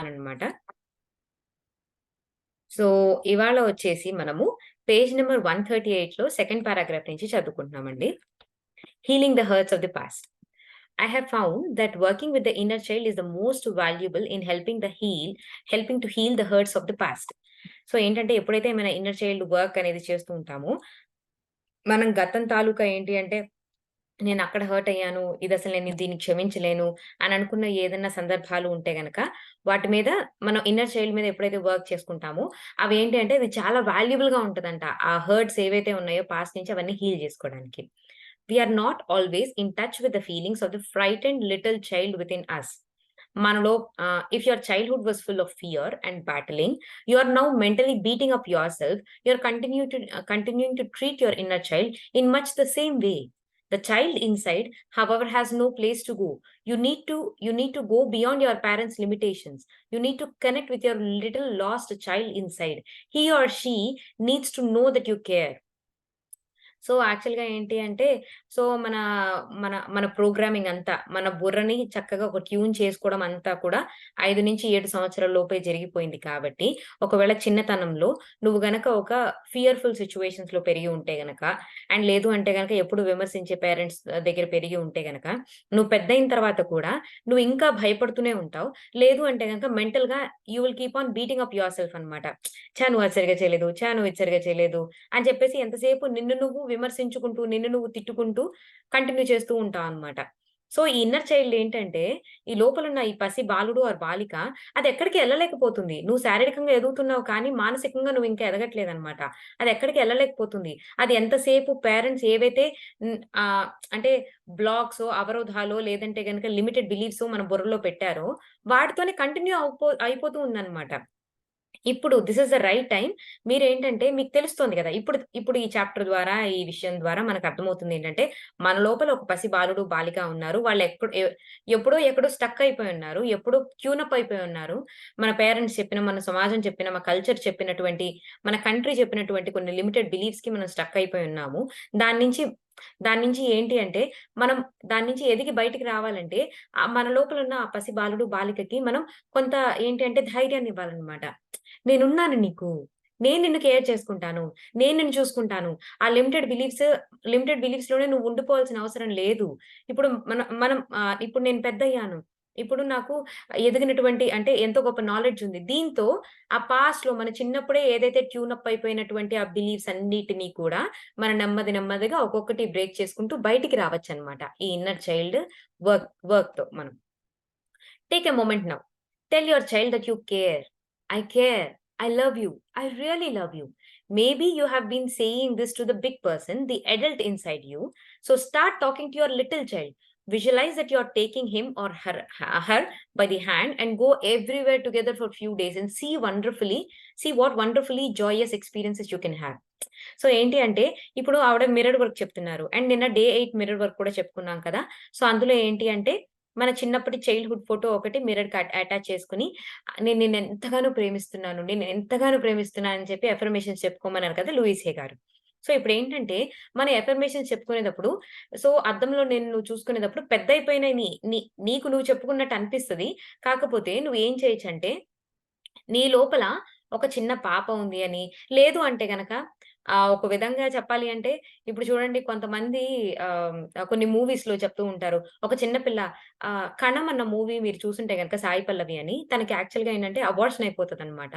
అనమాట. సో, ఇవాళ వచ్చేసి మనము పేజ్ నంబర్ 138లో సెకండ్ పారాగ్రాఫ్ నుంచి చదువుకుంటున్నామండి. Healing the hurts of the past. I have found that working with the inner child is the most valuable in helping to heal the hurts of the past. So, ఏంటంటే ఎప్పుడైతే మన inner child work అనేది చేస్తూ ఉంటామో, మనం గతం తాలూకా ఏంటి అంటే నేనక్కడ హర్ట్ అయ్యాను. ఇదసలు నేను దీన్ని క్షమించలేను అని అనుకున్న ఏదన్నా సందర్భాలు ఉంటే గనక, వాటి మీద మనం ఇన్నర్ చైల్డ్ మీద ఎప్పుడైతే వర్క్ చేసుకుంటామో, అవేంటి అంటే అది చాలా వాల్యుబుల్‌గా ఉంటదంట. ఆ హర్ట్స్ ఏవైతే ఉన్నాయో పాస్ట్ నుంచి అవన్నీ హీల్ జేసుకోవడానికి. We are not always in touch with the feelings of the frightened little child within us. మనలో if your childhood was full of fear and battling, you are now mentally beating up yourself. You are continuing to treat your inner child in much the same way. The child inside, however, has no place to go. You need to go beyond your parents' limitations. You need to connect with your little lost child inside. He or she needs to know that you care. So, యాక్చువల్‌గా ఏంటి అంటే, so, మన మన మన programming అంతా, మన బుర్రని చక్కగా ఒక ట్యూన్ చేసుకోవడం అంతా కూడా 5-7 సంవత్సరాల లోపే జరిగిపోయింది కాబట్టి, ఒకవేళ చిన్నతనంలో నువ్వు గనక ఒక ఫియర్‌ఫుల్ సిట్యుయేషన్స్‌లో పెరిగి ఉంటే గనక, అండ్ లేదు అంటే గనక ఎప్పుడు విమర్శించే పేరెంట్స్ దగ్గర పెరిగి ఉంటే గనక, నువ్వు పెద్దయిన తర్వాత కూడా నువ్వు ఇంకా భయపడుతూనే ఉంటావు. లేదు అంటే గనక మెంటల్‌గా you will keep on beating up yourself అనమాట. నువ్వు అది సరిగ్గా చేయలేదు. నువ్వు ఇది సరిగ్గా చేయలేదు. అని చెప్పేసి ఎంతసేపు నిన్ను నువ్వు విమర్శించుకుంటూ, నిన్ను నువ్వు తిట్టుకుంటూ కంటిన్యూ చేస్తూ ఉంటావనమాట. సో, ఈ ఇన్నర్ చైల్డ్ ఏంటంటే, ఈ లోపలున్న ఈ పసి బాలుడు ఆర్ బాలిక అదెక్కడికి ఎళ్ళలేకపోతుంది. నువ్వు శారీరకంగా ఎదుగుతున్నావు కానీ, మానసికంగా నువ్వు ఇంకా ఎదగట్లేదనమాట. అదెక్కడికి ఎళ్ళలేకపోతుంది. అది ఎంతసేపు పేరెంట్స్ ఏవైతే అంటే బ్లాక్సో, అవరోధాలో లేదంటే గనక లిమిటెడ్ బిలీఫ్సో మన బుర్రలో పెట్టారో, వాటితోనే కంటిన్యూ అయిపోతూ ఉందనమాట. ఇప్పుడు this is the right time. మీరేంటంటే మీకు తెలుస్తోంది గదా! ఇప్పుడు ఇప్పుడు ఈ చాప్టర్ ద్వారా, ఈ విషయం ద్వారా మనకర్థమవుతుందేంటంటే, మన లోపల ఒక పసి బాలుడు, బాలిక ఉన్నారు. ఎప్పుడో ఎక్కడో స్టక్ అయిపోయున్నారు. ఎప్పుడో ట్యూనప్ అయిపోయున్నారు. మన పేరెంట్స్ చెప్పిన, మన సమాజం చెప్పిన, మన కల్చర్ చెప్పినటువంటి, మన కంట్రీ చెప్పినటువంటి కొన్ని లిమిటెడ్ బిలీఫ్స్‌కి మనం స్టక్ అయిపోయున్నాము. దాని నుంచి దాని నుంచి ఏంటి అంటే, మనం దాని నుంచి ఎదిగి బయటికి రావాలంటే, మన లోపలున్న ఆ పసి బాలుడు, బాలికకి మనం కొంత ఏంటి అంటే ధైర్యాన్నివ్వాలనమాట. నేనున్నాను నీకు. నేను నిన్ను కేర్ చేసుకుంటాను. నేను నిన్ను చూసుకుంటాను. ఆ లిమిటెడ్ బిలీఫ్స్‌లోనే నువ్వు ఉండిపోవాల్సిన అవసరం లేదు. ఇప్పుడు ఇప్పుడు నేను పెద్దయ్యాను. ఇప్పుడు నాకు ఎదిగినటువంటి అంటే ఎంతో గొప్ప నాలెడ్జ్ ఉంది. దీంతో ఆ పాస్ట్‌లో మన చిన్నప్పుడే ఏదైతే ట్యూనప్ అయిపోయినటువంటి ఆ బిలీఫ్స్ అన్నిటిని కూడా మనం నెమ్మదిగా ఒక్కొక్కటి బ్రేక్ చేసుకుంటూ బయటికి రావచ్చనమాట. ఈ ఇన్నర్ చైల్డ్ వర్క్‌తో మనం. Take a moment now. Tell your child that you care. I care. I love you. I really love you. Maybe you have been saying this to the big person, the adult inside you. So start talking to your little child. Visualize that you're taking him or her by the hand and go everywhere together for a few days and see what wonderfully joyous experiences you can have. So ఏంటి అంటే ఇప్పుడు ఆవిడ mirror work చెప్తున్నారు. And నిన్న day 8 mirror work కూడా చెప్పుకున్నాం కదా! So అందులో ఏంటి అంటే మన చిన్నప్పటి చైల్డ్‌హుడ్ ఫోటో ఒకటి మిర్రర్‌కి అటాచ్ చేసుకొని, నేను నిన్నెంతగానో ప్రేమిస్తున్నాను. నేను ఎంతగానో ప్రేమిస్తున్నాను అని చెప్పి అఫర్మేషన్స్ చెప్పుకోమన్నారు కదా! లూయిస్ హే గారు. సో ఇప్పుడేంటంటే మన అఫర్మేషన్స్ చెప్పుకునేటప్పుడు సో అద్దంలో నువ్వు చూసుకునేటప్పుడు పెద్దయిపోయిన నీకు నువ్వు చెప్పుకున్నట్టు అనిపిస్తది. కాకపోతే నువ్వేం చేయొచ్చంటే నీ లోపల ఒక చిన్న పాప ఉంది అని, లేదు అంటే గనక ఒక విధంగా చెప్పాలి అంటే, ఇప్పుడు చూడండి కొంతమంది కొన్ని మూవీస్‌లో చెప్తూ ఉంటారు. ఒక చిన్న పిల్ల 'కణం' అన్న మూవీ మీరు చూసుంటే గనక సాయి పల్లవి అని, తనకి యాక్చువల్‌గా ఏంటంటే అబార్షన్ అయిపోతదనమాట.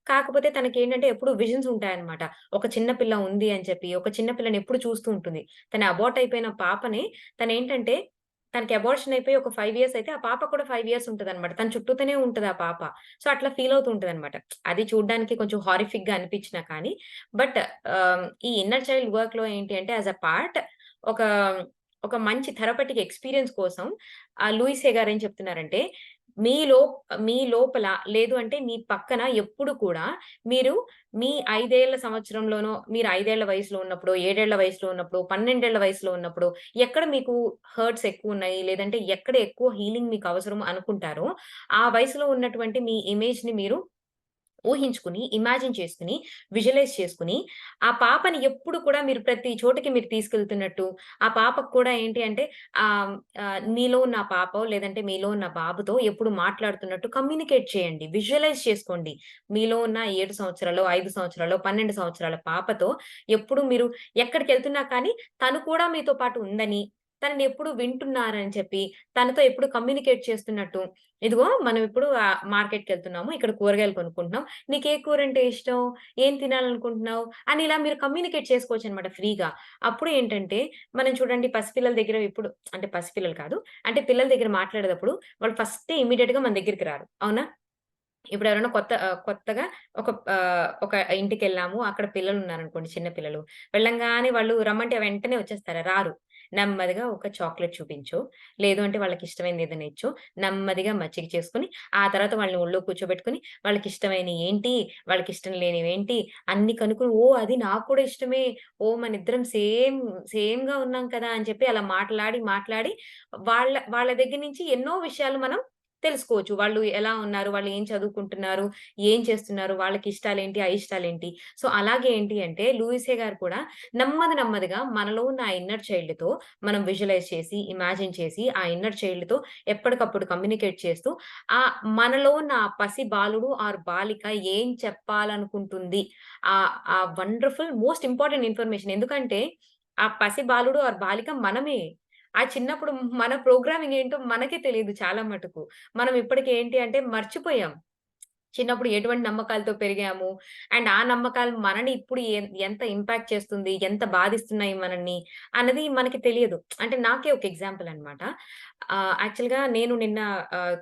కాకపోతే తనకేంటంటే ఎప్పుడు విజన్స్ ఉంటాయన్నమాట. ఒక చిన్న పిల్ల ఉంది అని చెప్పి, ఒక చిన్న పిల్లని ఎప్పుడు చూస్తూ ఉంటుంది. తన అబార్ట్ అయిపోయిన పాపని తనేంటంటే తనకి అబార్షన్ అయిపోయి ఒక 5 ఇయర్స్ అయితే, ఆ పాపకు కూడా 5 ఇయర్స్ ఉంటదనమాట. తన చుట్టూతోనే ఉంటది ఆ పాప. సో, అట్లా ఫీల్ అవుతూ ఉంటదనమాట. అది చూడ్డానికి కొంచెం హారిఫిక్‌గా అనిపించినా కానీ, బట్ ఈ ఇన్నర్ చైల్డ్ వర్క్‌లో ఏంటి అంటే యాస్ ఎ పార్ట్ ఒక ఒక మంచి థెరపటిక్ ఎక్స్‌పీరియన్స్ కోసం లూయిస్ హే గారు ఏం చెప్తున్నారంటే, మీలో మీ లోపల లేదు అంటే మీ పక్కన ఎప్పుడు కూడా మీరు మీ 5 ఏళ్ల సంవత్సరంలోనో, మీరు 5 ఏళ్ల వయసులో ఉన్నప్పుడో, 7 ఏళ్ల వయసులో ఉన్నప్పుడో, 12 ఏళ్ల వయసులో ఉన్నప్పుడు ఎక్కడ మీకు హర్ట్స్ ఎక్కువున్నాయి, లేదంటే ఎక్కడ ఎక్కువ హీలింగ్ మీకు అవసరం అనుకుంటారో, ఆ వయసులో ఉన్నటువంటి మీ ఇమేజ్‌ని మీరు ఊహించుకుని, ఇమాజిన్ చేసుకొని, విజువలైజ్ చేసుకొని, ఆ పాపని ఎప్పుడు కూడా మీరు ప్రతి చోటకి మీరు తీసుకెళ్తున్నట్టు, ఆ పాపకు కూడా ఏంటి అంటే ఆహ్, మీలో ఉన్న ఆ పాపో లేదంటే మీలో ఉన్న బాబుతో ఎప్పుడు మాట్లాడుతున్నట్టు కమ్యూనికేట్ చేయండి. విజువలైజ్ చేసుకోండి. మీలో ఉన్న 7 సంవత్సరాలో, 5 సంవత్సరాలో, 12 సంవత్సరాల పాపతో ఎప్పుడు మీరు ఎక్కడికెళ్తున్నా కానీ తను కూడా మీతో పాటు ఉందని, తనని ఎప్పుడు వింటున్నారని చెప్పి, తనతో ఎప్పుడు కమ్యూనికేట్ చేస్తున్నట్టు, ఇదిగో మనం ఇప్పుడు మార్కెట్‌కెళ్తున్నాము. ఇక్కడ కూరగాయలు కొనుక్కుంటున్నాం. నీకే కూరంటే ఇష్టం? ఏం తినాలనుకుంటున్నావు? అని ఇలా మీరు కమ్యూనికేట్ చేసుకోవచ్చనమాట ఫ్రీగా. అప్పుడు ఏంటంటే, మనం చూడండి పసిపిల్లల దగ్గర ఇప్పుడు అంటే పసిపిల్లలు కాదు. అంటే పిల్లల దగ్గర మాట్లాడేటప్పుడు వాళ్ళు ఫస్టే ఇమ్మీడియేట్‌గా మన దగ్గరికి రారు. అవునా? ఇప్పుడెవరైనా కొత్తగా ఒక ఇంటికెళ్ళాము. అక్కడ పిల్లలున్నారనుకోండి చిన్న పిల్లలు. వెళ్ళంగానే వాళ్ళు రమ్మంటే వెంటనే వచ్చేస్తారా? రారు. నెమ్మదిగా ఒక చాక్లేట్ చూపించో, లేదు అంటే వాళ్ళకిష్టమైనది ఏదైనా ఇచ్చో, నెమ్మదిగా మచ్చిక చేసుకొని, ఆ తర్వాత వాళ్ళని ఒళ్ళో కూర్చోబెట్టుకొని, వాళ్ళకిష్టమైనయి ఏంటి? వాళ్ళకిష్టం లేనివేంటి? అన్నీ కనుక్కొని, ఓహ్! అది నాకు కూడా ఇష్టమే. ఓహ్! మనిద్దరం సేమ్‌గా ఉన్నాం కదా! అని చెప్పి అలా మాట్లాడి వాళ్ళ వాళ్ళ దగ్గర నుంచి ఎన్నో విషయాలు మనం తెలుసుకోవచ్చు. వాళ్ళు ఎలా ఉన్నారు? వాళ్ళు ఏం చదువుకుంటున్నారు? ఏం చేస్తున్నారు? వాళ్ళకి ఇష్టాలేంటి? అయిష్టాలేంటి? సో, అలాగే ఏంటి అంటే లూయిసే గారు కూడా నెమ్మదిగా మనలో ఉన్న ఆ ఇన్నర్ చైల్డ్‌తో మనం విజువలైజ్ చేసి, ఇమాజిన్ చేసి, ఆ ఇన్నర్ చైల్డ్‌తో ఎప్పటికప్పుడు కమ్యూనికేట్ చేస్తూ, మనలో ఉన్న ఆ పసి బాలుడు ఆర్ బాలిక ఏం చెప్పాలనుకుంటుంది? ఆ వండర్‌ఫుల్ మోస్ట్ ఇంపార్టెంట్ ఇన్ఫర్మేషన్. ఎందుకంటే, ఆ పసి బాలుడు ఆర్ బాలిక మనమే. ఆ చిన్నప్పుడు మన ప్రోగ్రామింగ్ ఏంటో మనకే తెలీదు చాలా మటుకు. మనం ఇప్పటికి ఏంటి అంటే మర్చిపోయాం. చిన్నప్పుడు ఎటువంటి నమ్మకాలతో పెరిగాము. అండ్ ఆ నమ్మకాలు మనని ఇప్పుడు ఎంత ఇంపాక్ట్ చేస్తుంది, ఎంత బాధిస్తున్నాయి మనల్ని అన్నది మనకి తెలియదు. అంటే నాకే ఒక ఎగ్జాంపుల్ అన్నమాట. యాక్చువల్‌గా నేను నిన్న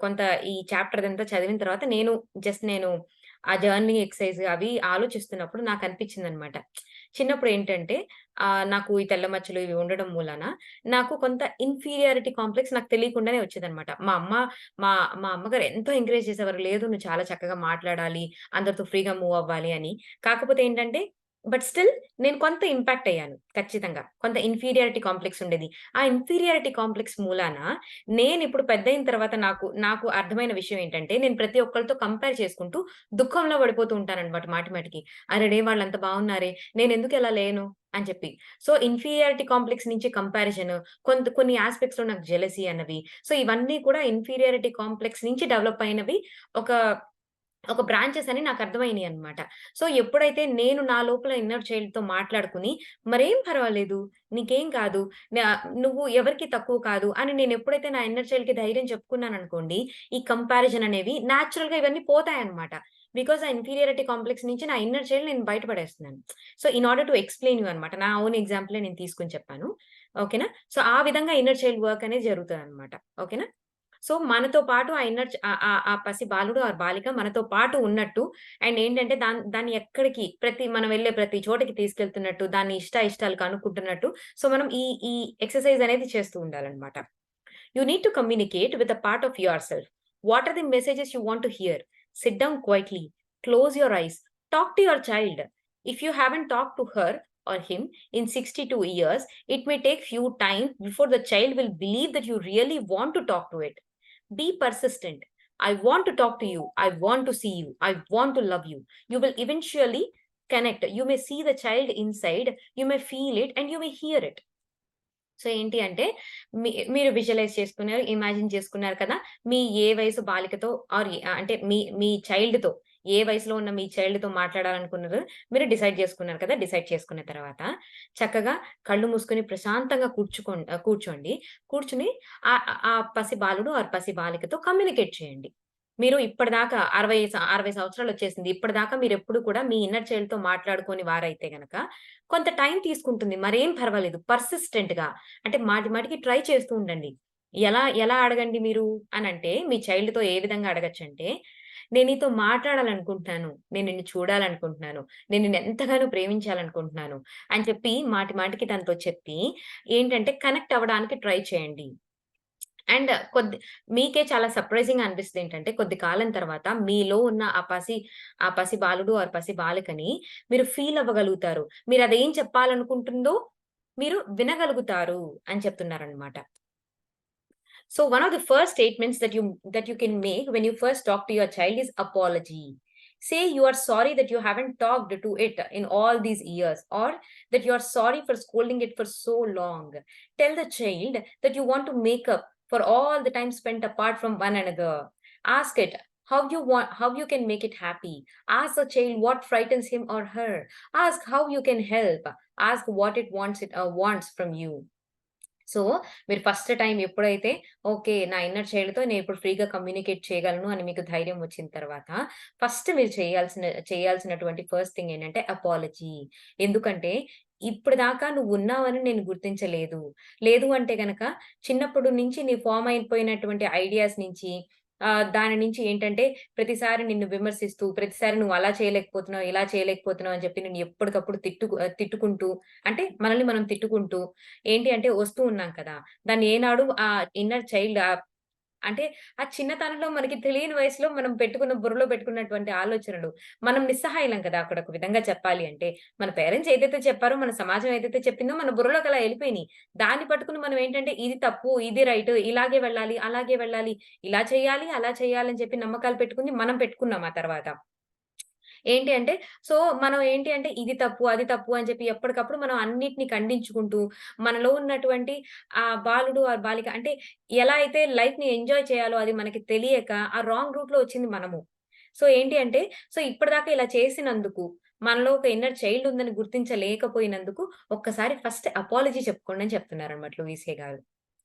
కొంత ఈ చాప్టర్ అదంతా చదివిన తర్వాత నేను ఆ జర్నలింగ్ ఎక్సర్‌సైజ్ అవి ఆలోచిస్తున్నప్పుడు నాకనిపించిందన్నమాట. చిన్నప్పుడు ఏంటంటే నాకు ఈ తెల్ల మచ్చలు ఇవి ఉండడం మూలాన నాకు కొంత ఇన్ఫీరియారిటీ కాంప్లెక్స్ నాకు తెలియకుండానే వచ్చేదన్నమాట. మా మా అమ్మగారు ఎంతో ఎంకరేజ్ చేసేవారు. లేదు నువ్వు చాలా చక్కగా మాట్లాడాలి. అందరితో ఫ్రీగా మూవ్ అవ్వాలి అని. కాకపోతే ఏంటంటే స్టిల్ నేను కొంత ఇంపాక్ట్ అయ్యాను. ఖచ్చితంగా. కొంత ఇన్ఫీరియారిటీ కాంప్లెక్స్ ఉండేది. ఆ ఇన్ఫీరియారిటీ కాంప్లెక్స్ మూలాన నేనిప్పుడు పెద్దయిన తర్వాత నాకు అర్థమైన విషయం ఏంటంటే నేను ప్రతి ఒక్కళ్ళతో కంపేర్ చేసుకుంటూ దుఃఖంలో పడిపోతూ ఉంటానన్నమాట మాటిమాటికి. అరెరే! వాళ్ళంత బావున్నారే! నేనెందుకు ఇలా లేను? అని చెప్పి. సో, ఇన్ఫీరియారిటీ కాంప్లెక్స్ నుంచి కంపారిజన్ కొన్ని యాస్పెక్ట్స్‌లో నాకు జెలసీ అన్నవి. సో, ఇవన్నీ కూడా ఇన్ఫీరియారిటీ కాంప్లెక్స్ నుంచి డెవలప్ అయినవి. ఒక ఒక బ్రాంచెస్ అని నాకర్థమైనియనమాట. సో, ఎప్పుడైతే నేను నా లోపల ఇన్నర్ చైల్డ్‌తో మాట్లాడుకొని, మరేం పర్వాలేదు, నీకేం కాదు, నువ్వు ఎవరికీ తక్కువ కాదు అని నేనెప్పుడైతే నా ఇన్నర్ చైల్డ్‌కి ధైర్యం చెప్పుకున్నాననుకోండి, ఈ కంపారిజన్ అనేవి నేచురల్‌గా ఇవన్నీ పోతాయన్నమాట. బికాజ్ ఆ ఇన్ఫీరియారిటీ కాంప్లెక్స్ నుంచి నా ఇన్నర్ చైల్డ్ నేను బయట పడేస్తున్నాను. So, in order to explain you అనమాట. నా ఓన్ ఎగ్జాంపులే నేను తీసుకొని చెప్పాను. ఓకేనా? సో, ఆ విధంగా ఇన్నర్ చైల్డ్ వర్క్ అనేది జరుగుతదనమాట. ఓకేనా? సో, మనతో పాటు ఆ ఇన్నర్ చ ఆహ్, ఆహ్, ఆ పసి బాలుడు ఆర్ బాలిక మనతో పాటు ఉన్నట్టు అండ్ ఏంటంటే దాన్ని ఎక్కడికి మనం వెళ్ళే ప్రతి చోటకి తీసుకెళ్తున్నట్టు, దాని ఇష్టాలు కనుక్కుంటున్నట్టు సో, మనం ఈ ఈ ఎక్సర్‌సైజ్ అనేది చేస్తూ ఉండాలనమాట. You need to communicate with a part of yourself. What are the messages you want to hear? Sit down quietly, close your eyes, talk to your child. If you haven't talked to her or him in 62 years, it may take few time before the child will believe that you really want to talk to it. Be persistent. I want to talk to you. I want to see you. I want to love you. You will eventually connect. You may see the child inside, you may feel it, and you may hear it. So, ఏంటి అంటే మీరు visualise చేసుకున్నారు, imagine చేసుకున్నారు కదా! మీ ఏ వయసు బాలికతో అంటే మీ చైల్డ్‌తో ఏ వయసులో ఉన్న మీ చైల్డ్‌తో మాట్లాడాలనుకున్నారో మీరు డిసైడ్ చేసుకున్నారు కదా! డిసైడ్ చేసుకున్న తర్వాత చక్కగా కళ్ళు మూసుకొని ప్రశాంతంగా కూర్చోండి. కూర్చొని ఆ పసి బాలుడు ఆర్ పసి బాలికతో కమ్యూనికేట్ చేయండి. మీరు ఇప్పటిదాకా 60 సంవత్సరాలొచ్చేసింది. ఇప్పటిదాకా మీరెప్పుడు కూడా మీ ఇన్నర్ చైల్డ్‌తో మాట్లాడుకోని వారైతే గనక కొంత టైం తీసుకుంటుంది. మరేం పర్వాలేదు. పర్సిస్టెంట్‌గా అంటే మాటి మాటికి ట్రై చేస్తూ ఉండండి. ఎలా అడగండి మీరు అనంటే, మీ చైల్డ్‌తో ఏ విధంగా అడగొచ్చంటే, "నేను నీతో మాట్లాడాలనుకుంటున్నాను. నేను నిన్ను చూడాలనుకుంటున్నాను. నేను నిన్ను ఎంతగానో ప్రేమించాలనుకుంటున్నాను" అని చెప్పి మాటి మాటికి తనతో చెప్పి ఏంటంటే కనెక్ట్ అవ్వడానికి ట్రై చేయండి. అండ్ మీకే చాలా సర్ప్రైజింగ్‌గా అనిపిస్తదేంటంటే, కొద్ది కాలం తర్వాత మీలో ఉన్న ఆ పసి బాలుడు ఆర్ పసి బాలికని మీరు ఫీల్ అవ్వగలుగుతారు. మీరదేం చెప్పాలనుకుంటుందో మీరు వినగలుగుతారు అని చెప్తున్నారనమాట. So, one of the first statements that you can make when you first talk to your child is apology. Say you are sorry that you haven't talked to it in all these years, or that you are sorry for scolding it for so long. Tell the child that you want to make up for all the time spent apart from one another. Ask it how you can make it happy. Ask the child what frightens him or her. Ask how you can help. Ask what it wants from you. So, మీరు first time ఎప్పుడైతే okay. నా inner చైల్డ్‌తో నేనిప్పుడు ఫ్రీగా communicate చేయగలను అని మీకు ధైర్యం వచ్చిన తర్వాత, ఫస్ట్ మీరు చేయాల్సినటువంటి ఫస్ట్ థింగ్ ఏంటంటే అపాలజీ. ఎందుకంటే, ఇప్పటిదాకా నువ్వున్నావని నేను గుర్తించలేదు. లేదు అంటే గనక చిన్నప్పుడు నుంచి నీ ఫార్మ్ అయిపోయినటువంటి ఐడియాస్ నుంచి దాని నుంచి ఏంటంటే ప్రతిసారి నిన్ను విమర్శిస్తూ, ప్రతిసారి నువ్వు అలా చేయలేకపోతున్నావు, ఇలా చేయలేకపోతున్నావు అని చెప్పి నిన్ను ఎప్పటికప్పుడు తిట్టుకుంటూ అంటే మనల్ని మనం తిట్టుకుంటూ ఏంటి అంటే వస్తూ ఉన్నాం కదా! దాన్ని ఏనాడు ఆ ఇన్నర్ చైల్డ్ అంటే ఆ చిన్నతనంలో మనకి తెలియని వయసులో మనం బుర్రలో పెట్టుకున్నటువంటి ఆలోచనలు. మనం నిస్సహాయులం కదా! అక్కడ ఒక విధంగా చెప్పాలి అంటే. మన పేరెంట్స్ ఏదైతే చెప్పారో, మన సమాజం ఏదైతే చెప్పిందో మన బుర్రలోకి అలా ఎళ్ళిపోయినియి. దాన్ని పట్టుకొని మనం ఏంటంటే ఇది తప్పు, ఇది రైట్, ఇలాగే వెళ్ళాలి, అలాగే వెళ్ళాలి, ఇలా చేయాలి, అలా చేయాలి అని చెప్పి నమ్మకాలు పెట్టుకుంది మనం పెట్టుకున్నాం ఆ తర్వాత. ఏంటి అంటే మనం ఏంటి అంటే ఇది తప్పు, అది తప్పు అని చెప్పి ఎప్పటికప్పుడు మనం అన్నిటిని ఖండించుకుంటూ, మనలో ఉన్నటువంటి ఆ బాలుడు, ఆ బాలిక అంటే ఎలా అయితే లైఫ్‌ని ఎంజాయ్ చేయాలో అది మనకి తెలియక ఆ రాంగ్ రూట్‌లో వచ్చింది మనము. ఏంటి అంటే ఇప్పటిదాకా ఇలా చేసినందుకు, మనలో ఒక ఇన్నర్ చైల్డ్ ఉందని గుర్తించలేకపోయినందుకు ఒక్కసారి ఫస్ట్ అపాలజీ చెప్పుకోండి అని చెప్తున్నారన్నమాట లూయిసే గారు.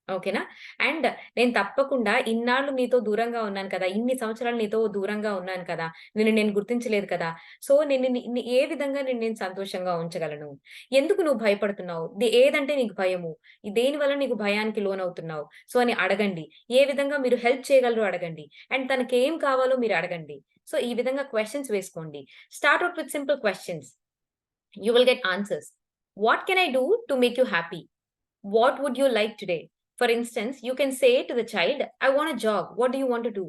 ఓకేనా? అండ్ నేను తప్పకుండా ఇన్నాళ్ళు నీతో దూరంగా ఉన్నాను కదా! ఇన్ని సంవత్సరాలు నీతో దూరంగా ఉన్నాను కదా! నేను గుర్తించలేదు కదా! నిన్ను ఏ విధంగా నేను సంతోషంగా ఉంచగలను? ఎందుకు నువ్వు భయపడుతున్నావు? ఏదంటే నీకు భయము? దేనివల్ల నీకు భయానికి లోనవుతున్నావు? అని అడగండి. ఏ విధంగా మీరు హెల్ప్ చేయగలరో అడగండి. అండ్ తనకేం కావాలో మీరు అడగండి. ఈ విధంగా క్వెషన్స్ వేసుకోండి. Start out with simple questions. You will get answers. What can I do to make you happy? What would you like today? For instance, you can say to the child, I want a jog. What do you want to do?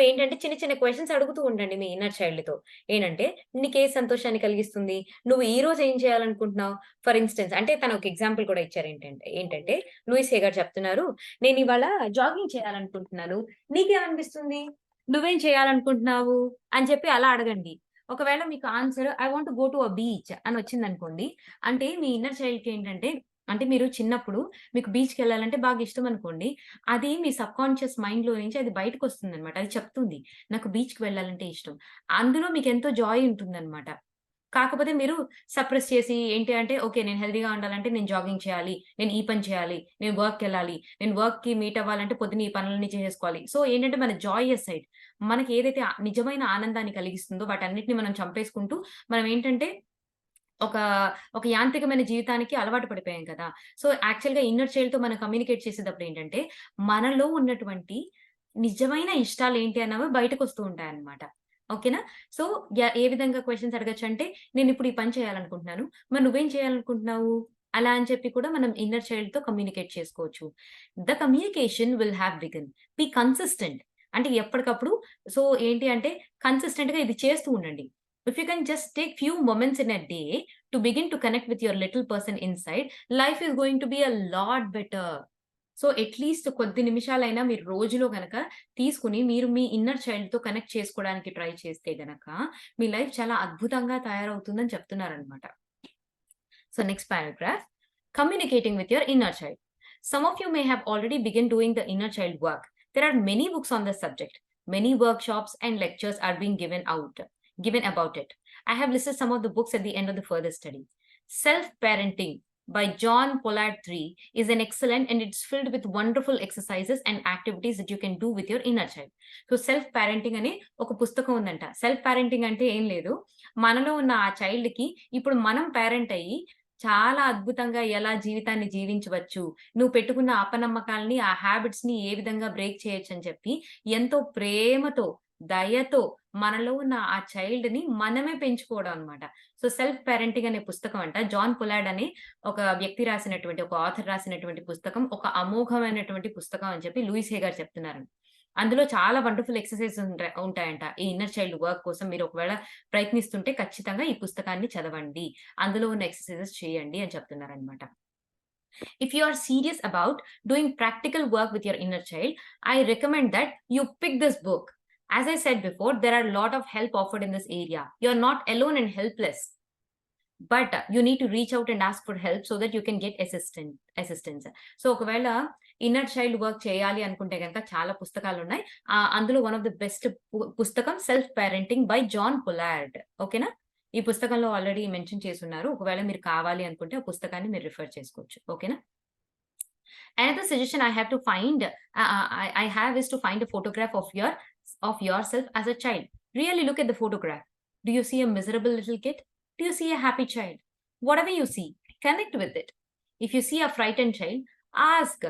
ఏంటంటే చిన్న చిన్న questions అడుగుతూ ఉండండి మీ inner చైల్డ్‌తో. ఏంటంటే నీకే సంతోషాన్ని కలిగిస్తుంది? నువ్వు ఈరోజు ఏం చేయాలనుకుంటున్నావు? ఫర్ ఇన్‌స్టెన్స్ అంటే తను ఒక ఎగ్జాంపుల్ కూడా ఇచ్చారు ఏంటంటే లూయిస్ హే గారు చెప్తున్నారు. నేను ఇవాళ జాగింగ్ చేయాలనుకుంటున్నాను. నీకేమనిపిస్తుంది? నువ్వేం చేయాలనుకుంటున్నావు? అని చెప్పి అలా అడగండి. ఒకవేళ మీకు answer I want to go to beach అని వచ్చిందనుకోండి. అంటే మీ ఇన్నర్ చైల్డ్‌కి ఏంటంటే అంటే మీరు చిన్నప్పుడు మీకు బీచ్‌కెళ్ళాలంటే బాగా ఇష్టమనుకోండి. అది మీ సబ్‌కాన్షియస్ మైండ్‌లో నుంచి అది బయటకొస్తుందనమాట. అది చెప్తుంది. నాకు బీచ్‌కి వెళ్ళాలంటే ఇష్టం. అందులో మీకెంతో జాయ్ ఉంటుందనమాట. కాకపోతే మీరు సప్రెస్ చేసి ఏంటి అంటే, ఓకే. నేను హెల్తీగా ఉండాలంటే నేను జాగింగ్ చేయాలి. నేను ఈ పని చేయాలి. నేను వర్క్‌కెళ్ళాలి. నేను వర్క్‌కి మీట్ అవ్వాలంటే పొద్దున్న ఈ పనులన్నీ చేసేసుకోవాలి. ఏంటంటే మన జాయస్ సైడ్ మనకి ఏదైతే నిజమైన ఆనందాన్ని కలిగిస్తుందో వాటన్నిటిని మనం చంపేసుకుంటూ మనం ఏంటంటే ఒక, ఒక యాంత్రికమైన జీవితానికి అలవాటు పడిపోయాం కదా! యాక్చువల్‌గా ఇన్నర్ చైల్డ్‌తో మనం కమ్యూనికేట్ చేసేటప్పుడేంటంటే, మనలో ఉన్నటువంటి నిజమైన ఇష్టాలేంటి అన్నవి బయటకొస్తూ ఉంటాయన్నమాట. ఓకేనా? సో, ఏ విధంగా క్వెషన్స్ అడగొచ్చంటే, నేనిప్పుడు ఈ పని చేయాలనుకుంటున్నాను. మరి నువ్వేం చేయాలనుకుంటున్నావు? అలా అని చెప్పి కూడా మనం ఇన్నర్ చైల్డ్‌తో కమ్యూనికేట్ చేసుకోవచ్చు. The communication will have begin. B consistent. అంటే ఎప్పటికప్పుడు ఏంటి అంటే కన్సిస్టెంట్‌గా ఇది చేస్తూ ఉండండి. If you can just take few moments in a day to begin to connect with your little person inside, life is going to be a lot better. At least కొద్ది నిమిషాలైనా మీరు రోజులో గనక తీసుకొని మీరు మీ ఇన్నర్ చైల్డ్‌తో కనెక్ట్ చేసుకోవడానికి ట్రై చేస్తే గనక మీ లైఫ్ చాలా అద్భుతంగా తయారవుతుందని చెప్తున్నారనమాట. Next paragraph. Communicating with your inner child. Some of you may have already begun doing the inner child work. There are many books on the subject. Many workshops and lectures are being given about it. I have listed some of the books at the end of the further study. Self-Parenting by John Pollard III is an excellent and it's filled with wonderful exercises and activities that you can do with your inner child. Self-Parenting అనే ఒక పుస్తకం ఉందంట. Self parenting అంటే ఏం లేదు. మనలో ఉన్న ఆ చైల్డ్‌కి ఇప్పుడు మనం పేరెంట్ అయ్యి చాలా అద్భుతంగా ఎలా జీవితాన్ని జీవించవచ్చు. నువ్వు పెట్టుకున్న అపనమ్మకాల్ని, ఆ హాబిట్స్‌ని ఏ విధంగా బ్రేక్ చేయొచ్చని చెప్పి ఎంతో ప్రేమతో, దయతో మనలో ఉన్న ఆ చైల్డ్‌ని మనమే పెంచుకోవడం అన్నమాట. సెల్ఫ్ పేరెంటింగ్ అనే పుస్తకం అంట. జాన్ పొలార్డ్ అనే ఒక వ్యక్తి రాసినటువంటి, ఒక ఆథర్ రాసినటువంటి పుస్తకం. ఒక అమోఘమైనటువంటి పుస్తకం అని చెప్పి లూయిస్ హే గారు చెప్తున్నారండి. అందులో చాలా వండర్‌ఫుల్ ఎక్సర్‌సైజెస్ ఉంటాయంట. ఈ ఇన్నర్ చైల్డ్ వర్క్ కోసం మీరు ఒకవేళ ప్రయత్నిస్తుంటే ఖచ్చితంగా ఈ పుస్తకాన్ని చదవండి. అందులో ఉన్న ఎక్సర్‌సైజెస్ చేయండి అని చెప్తున్నారనమాట. If you are serious about doing practical work with your inner child, I recommend that you pick this book. As I said before, there are a lot of help offered in this area. You're not alone and helpless, but you need to reach out and ask for help so that you can get assistance. So ఒకవేళ inner child work చేయాలి అనుకుంటే గనక చాలా పుస్తకాలున్నాయి. అందులో one of the best పుస్తకం 'self parenting' by John Pollard. ఓకేనా? ఈ పుస్తకంలో ఆల్రెడీ మెన్షన్ చేసున్నారు. ఒకవేళ మీరు కావాలి అనుకుంటే ఆ పుస్తకాన్ని మీరు రిఫర్ చేసుకోవచ్చు. ఓకేనా? Another suggestion I have to find, I have is to find a photograph of yourself as a child. Really look at the photograph. Do you see a miserable little kid? Do you see a happy child? Whatever you see, connect with it. If you see a frightened child, ask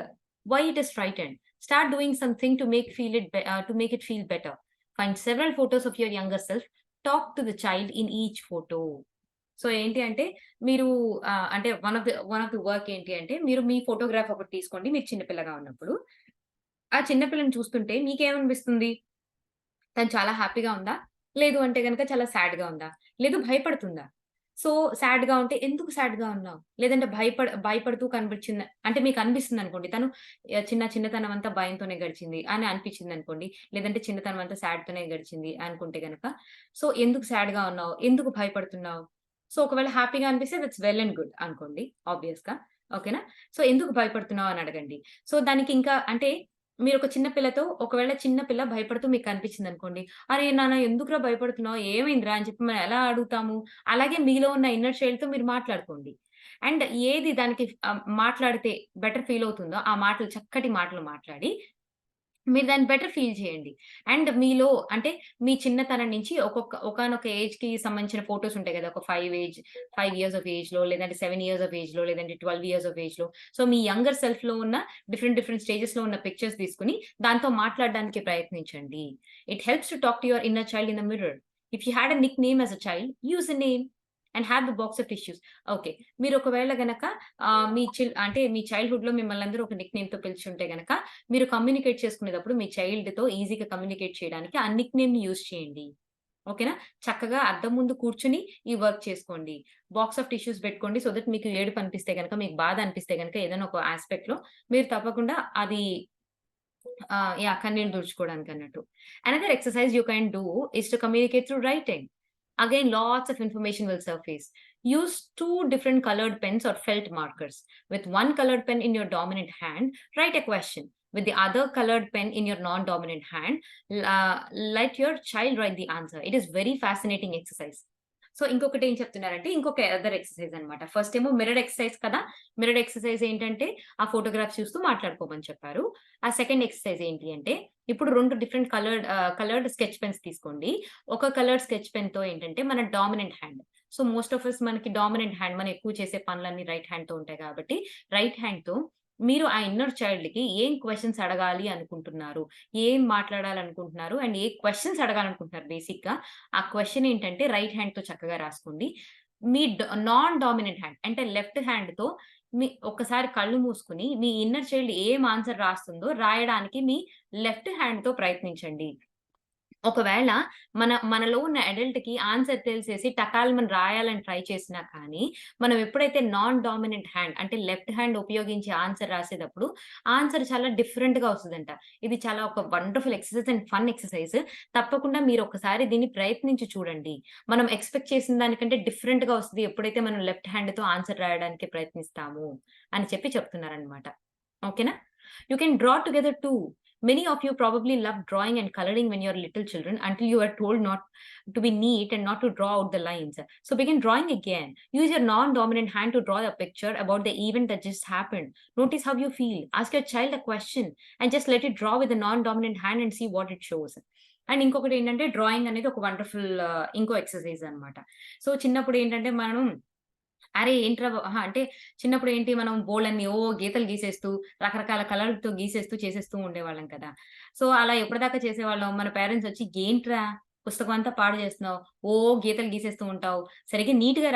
why it is frightened. Start doing something to make it feel better. Find several photos of your younger self. Talk to the child in each photo. So ఏంటి అంటే మీరు అంటే one of the work ఏంటి అంటే మీరు మీ photograph ఒకటి తీసుకోండి మీరు చిన్న పిల్లగా ఉన్నప్పుడు. ఆ చిన్న పిల్లని చూస్తుంటే మీకేమనిపిస్తుంది? తను చాలా హ్యాపీగా ఉందా? లేదు అంటే గనక చాలా సాడ్‌గా ఉందా? లేదు భయపడుతుందా? సో సాడ్‌గా ఉంటే ఎందుకు సాడ్‌గా ఉన్నావు? లేదంటే భయపడుతూ కనిపించిందా? అంటే మీకు అనిపిస్తుందనుకోండి తను చిన్నతనం అంతా భయంతోనే గడిచింది అని అనిపించిందనుకోండి. లేదంటే చిన్నతనం అంతా సాడ్‌తోనే గడిచింది అనుకుంటే గనక సో ఎందుకు సాడ్‌గా ఉన్నావు? ఎందుకు భయపడుతున్నావు? సో ఒకవేళ హ్యాపీగా అనిపిస్తే దట్స్ వెల్ అండ్ గుడ్ అనుకోండి ఆబ్వియస్‌గా. ఓకేనా? సో ఎందుకు భయపడుతున్నావు అని అడగండి. సో దానికి ఇంకా అంటే మీరొక చిన్న పిల్లతో ఒకవేళ చిన్న పిల్ల భయపడుతూ మీకు కనిపించిందనుకోండి. "అరే! నాన్న ఎందుకురా భయపడుతున్నావు? ఏమైందిరా?" అని చెప్పి మనం ఎలా అడుగుతాము? అలాగే మీలో ఉన్న ఇన్నర్ చైల్డ్‌తో మీరు మాట్లాడుకోండి. అండ్ ఏది దానికి మాట్లాడితే బెటర్ ఫీల్ అవుతుందో ఆ మాటలు చక్కటి మాటలు మాట్లాడి మీరు దాన్ని బెటర్ ఫీల్ చేయండి. అండ్ మీలో అంటే మీ చిన్నతనం నుంచి ఒకానొక ఏజ్‌కి సంబంధించిన ఫోటోస్ ఉంటాయి గదా! ఒక 5 ఇయర్స్ ఆఫ్ ఏజ్‌లో లేదంటే 7 ఇయర్స్ ఆఫ్ ఏజ్‌లో లేదంటే 12 ఇయర్స్ ఆఫ్ ఏజ్‌లో సో, మీ యంగర్ సెల్ఫ్‌లో ఉన్న డిఫరెంట్ స్టేజెస్‌లో ఉన్న పిక్చర్స్ తీసుకొని దాంతో మాట్లాడడానికి ప్రయత్నించండి. It helps to talk to your inner child in the mirror. If you had a nickname as a child, use a name and have the box of tissues. Okay. మీరు ఒకవేళ గనక అంటే మీ చైల్డ్‌హుడ్‌లో మిమ్మల్ని అందరూ ఒక నిక్ నేమ్‌తో పిలిచుంటే గనక మీరు communicate చేసుకునేటప్పుడు మీ చైల్డ్‌తో ఈజీగా కమ్యూనికేట్ చేయడానికి ఆ నిక్ నేమ్‌ని యూజ్ చేయండి. ఓకేనా? చక్కగా అద్దం ముందు కూర్చొని ఈ వర్క్ చేసుకోండి. బాక్స్ ఆఫ్ టిష్యూస్ పెట్టుకోండి. సో దట్ మీకు ఏడుపు అనిపిస్తే గనక, మీకు బాధ అనిపిస్తే గనక ఏదైనా ఒక యాస్పెక్ట్‌లో మీరు తప్పకుండా అది యాహ్! కన్నీళ్లు తుడుచుకోవడానికన్నట్టు. Another exercise you can do is to communicate through writing. Again, lots of information will surface. Use two different colored pens or felt markers. With one colored pen in your dominant hand, write a question. With the other colored pen in your non-dominant hand, let your child write the answer. It is very fascinating exercise. So ఇంకొకటేం చెప్తున్నారంటే, ఇంకొక other exercise అన్నమాట. First ఏమో mirror exercise కదా! Mirror exercise ఏంటంటే, ఆ photograph చూస్తూ మాట్లాడుకోమని చెప్పారు. ఆ సెకండ్ ఎక్సర్‌సైజ్ ఏంటి అంటే, ఇప్పుడు 2 డిఫరెంట్ కలర్డ్ స్కెచ్ పెన్స్ తీసుకోండి. ఒక కలర్డ్ స్కెచ్ పెన్‌తో ఏంటంటే, మన dominant hand. So, most of us మనకి డామినెంట్ హ్యాండ్. మనం ఎక్కువ చేసే పనులన్నీ రైట్ హ్యాండ్‌తో ఉంటాయి కాబట్టి, రైట్ హ్యాండ్‌తో మీరు ఆ ఇన్నర్ చైల్డ్‌కి ఏం క్వెషన్స్ అడగాలి అనుకుంటున్నారు? ఏం మాట్లాడాలనుకుంటున్నారు? అండ్ ఏ క్వెషన్స్ అడగాలనుకుంటున్నారు బేసిక్‌గా. ఆ క్వెషన్ ఏంటంటే రైట్ హ్యాండ్‌తో చక్కగా రాసుకోండి. మీ నాన్ డామినెంట్ హ్యాండ్ అంటే లెఫ్ట్ హ్యాండ్‌తో ఒక్కసారి కళ్ళు మూసుకొని మీ ఇన్నర్ చైల్డ్ ఏం ఆన్సర్ రాస్తుందో రాయడానికి మీ లెఫ్ట్ హ్యాండ్‌తో ప్రయత్నించండి. ఒకవేళ మనలో ఉన్న అడల్ట్‌కి ఆన్సర్ తెలిసేసి టకాల్మని రాయాలని ట్రై చేసినా కానీ, మనం ఎప్పుడైతే నాన్ డామినెంట్ హ్యాండ్ అంటే లెఫ్ట్ హ్యాండ్ ఉపయోగించి ఆన్సర్ రాసేటప్పుడు, ఆన్సర్ చాలా డిఫరెంట్‌గా వస్తదంట. ఇది చాలా ఒక wonderful exercise and fun exercise. తప్పకుండా మీరు ఒకసారి దీన్ని ప్రయత్నించి చూడండి. మనం ఎక్స్‌పెక్ట్ చేసిన దానికంటే డిఫరెంట్‌గా వస్తది. ఎప్పుడైతే మనం లెఫ్ట్ హ్యాండ్‌తో ఆన్సర్ రాయడానికి ప్రయత్నిస్తాము అని చెప్పి చెప్తున్నారనమాట. ఓకేనా? You can draw together too. Many of you probably love drawing and coloring when you're little children until you are told not to be neat and not to draw out the lines. So begin drawing again. Use your non-dominant hand to draw a picture about the event that just happened. Notice how you feel. Ask your child a question and just let it draw with the non-dominant hand and see what it shows. And ఇంకొకటేంటంటే drawing అనేది ఒక wonderful ఇంకో exercise అన్నమాట. So చిన్నప్పుడు ఏంటంటే మనం అరే! ఏంట్రా అంటే చిన్నప్పుడు ఏంటి మనం బోలెడన్ని గీతలు గీసేస్తూ, రకరకాల కలర్‌లతో గీసేస్తూ, చేసేస్తూ ఉండేవాళ్ళం కదా! సో, అలా ఎప్పటిదాకా చేసేవాళ్ళం. మన పేరెంట్స్ వచ్చి, "ఏంట్రా పుస్తకం అంతా పాడు చేస్తున్నావు. గీతలు గీసేస్తూ ఉంటావు. సరిగ్గా నీట్‌గా